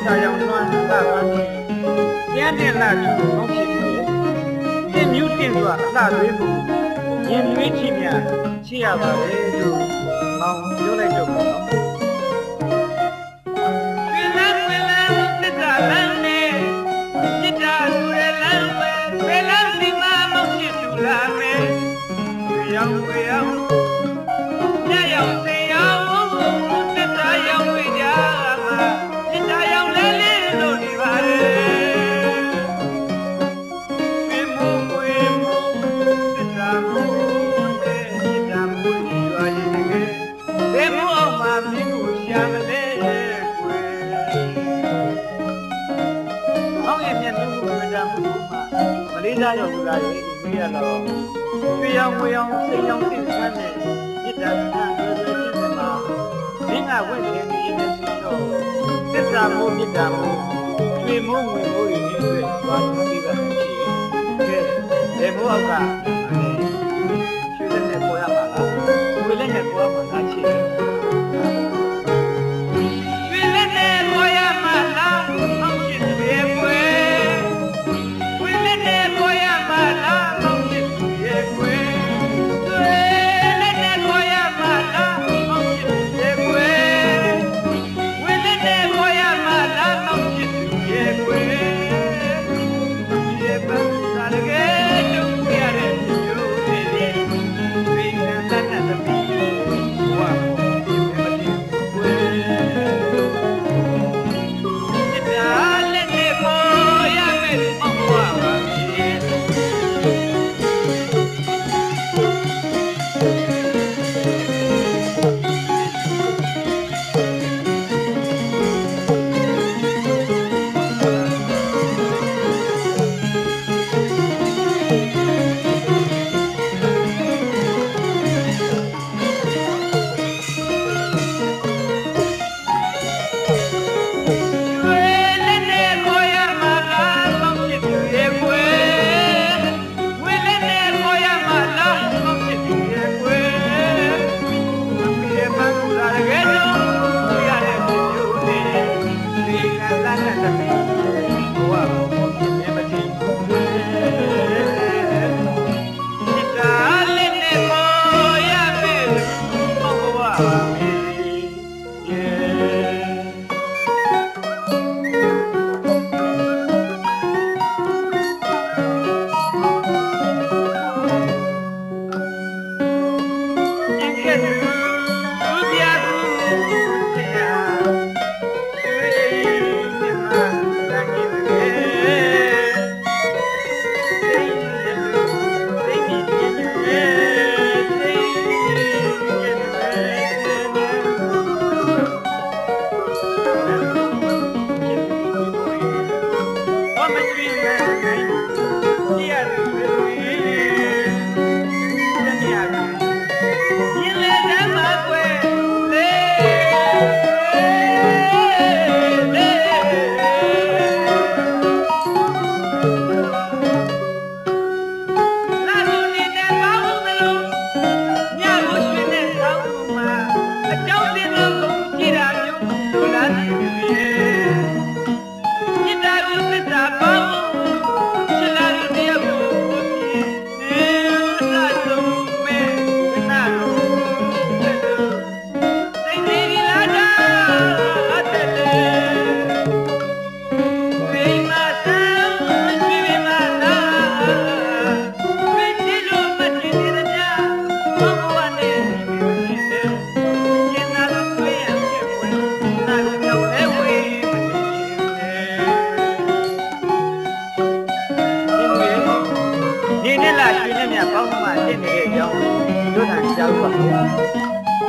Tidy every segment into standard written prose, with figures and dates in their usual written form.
ရှာရောင်လွှမ်းလှပန်းပြီးပြန်တင်လာသူကောင်းဖြစ်ပြီတင်မြူးတင်စွာအလှသွေးမှုရင်သွေးချီများချစ်ရပါလေလို့မောင်ပြောလိုက်တော့ပေါ့နော်ရောက်လာတယ်မေးရတော့ရွှေရောင်ငွေရောင်စိတ်ရောင်သိစမ်းတဲ့မြစ်တာကလွယ်လွယ်ချင်းစမှာမင်းကဝင့်နေနေနေဆိုတော့သစ္စာမိုးမြစ်တာမိုးရွှေမိုးငွေမိုးတွေနဲ့တွေ့သွားပြီးပါရှိရဲ့ကဲဘယ်မိုးအောက်ကရွှေလက်နဲ့ပေါ်ရမှာလားငွေလက်နဲ့ပေါ်ရမှာလားရှိရဲ့ရွှေလက်နဲ့ပေါ်ရမှာလားအောက်ရှိသေးပွေ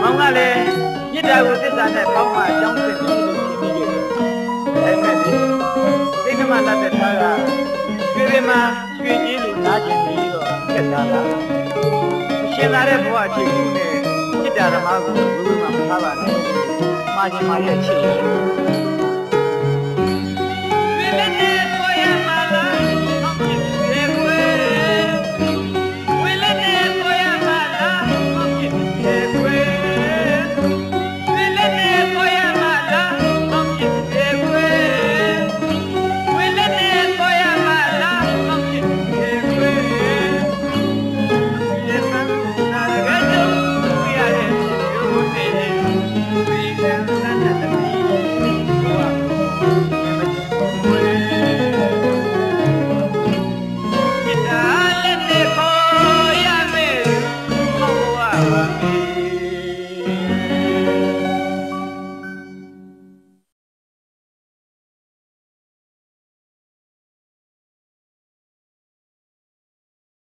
မောင်ကလည်းမြစ်တာကိုသစ္စာနဲ့ပေါင်းမှအကြောင်းသိတယ်လို့ရှင်းပြီးတယ်။အဲ့မဲ့ဒီသိက္ခာမလက်တဲ့သားကရွှေပင်မှာရွှေကြီးလိုနားကျင်ပြီးတော့ဖြစ်လာတာ။ရှင်လာတဲ့ဘဝအချိန်ကူနဲ့မြစ်တာဓမ္မကိုဘုရားမှာမထားပါနဲ့။မှားခြင်းမှာရဲ့ချစ်